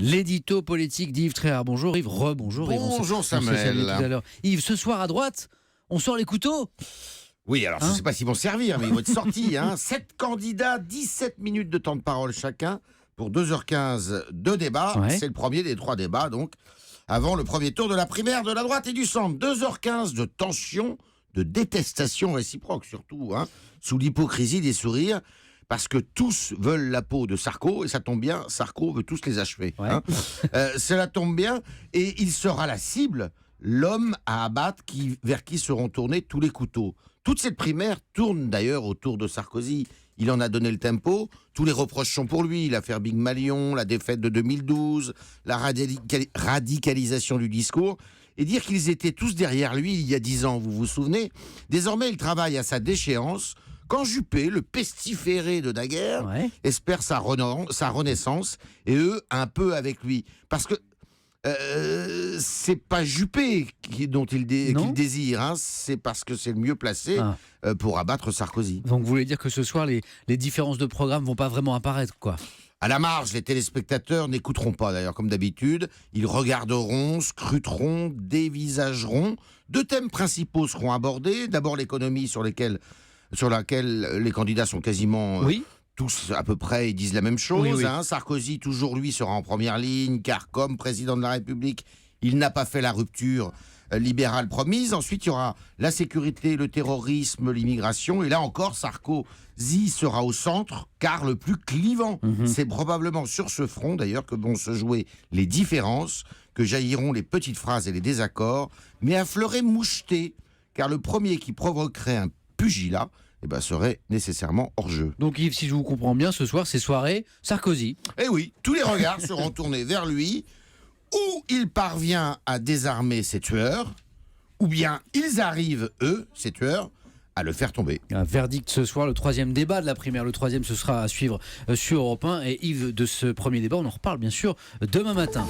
L'édito politique d'Yves Tréhard. Bonjour Yves, rebonjour Yves. Bonjour On s'est Samuel. salué tout à l'heure. Yves, ce soir à droite, on sort les couteaux. Oui, alors je ne sais pas s'ils vont servir, mais ils vont être sortis. 7 candidats, 17 minutes de temps de parole chacun pour 2h15 de débat. Ouais. C'est le premier des 3 débats, donc, avant le premier tour de la primaire de la droite et du centre. 2h15 de tension, de détestation réciproque surtout, sous l'hypocrisie des sourires. Parce que tous veulent la peau de Sarko, et ça tombe bien, Sarko veut tous les achever. Ouais. Cela tombe bien, et il sera la cible, l'homme à abattre vers qui seront tournés tous les couteaux. Toute cette primaire tourne d'ailleurs autour de Sarkozy. Il en a donné le tempo, tous les reproches sont pour lui, l'affaire Big Malion, la défaite de 2012, la radicalisation du discours, et dire qu'ils étaient tous derrière lui il y a 10 ans, vous vous souvenez? Désormais, il travaille à sa déchéance, quand Juppé, le pestiféré de naguère, espère sa renaissance, et eux, un peu avec lui. Parce que c'est pas Juppé qu'il désire, c'est parce que c'est le mieux placé pour abattre Sarkozy. Donc vous voulez dire que ce soir, les différences de programme vont pas vraiment apparaître, quoi? À la marge, les téléspectateurs n'écouteront pas, d'ailleurs, comme d'habitude. Ils regarderont, scruteront, dévisageront. 2 thèmes principaux seront abordés. D'abord, l'économie sur laquelle les candidats sont quasiment tous à peu près, ils disent la même chose. Oui. Sarkozy, toujours lui, sera en première ligne, car comme président de la République, il n'a pas fait la rupture libérale promise. Ensuite, il y aura la sécurité, le terrorisme, l'immigration. Et là encore, Sarkozy sera au centre, car le plus clivant. C'est probablement sur ce front, d'ailleurs, que vont se jouer les différences, que jailliront les petites phrases et les désaccords, mais à fleuret moucheté, car le premier qui provoquerait un pugilat serait nécessairement hors jeu. Donc Yves, si je vous comprends bien, ce soir, c'est soirée Sarkozy. Eh oui, tous les regards seront tournés vers lui, ou il parvient à désarmer ses tueurs, ou bien ils arrivent, eux, ces tueurs, à le faire tomber. Un verdict ce soir, le 3e débat de la primaire. Le 3e, ce sera à suivre sur Europe 1. Et Yves, de ce premier débat, on en reparle bien sûr demain matin.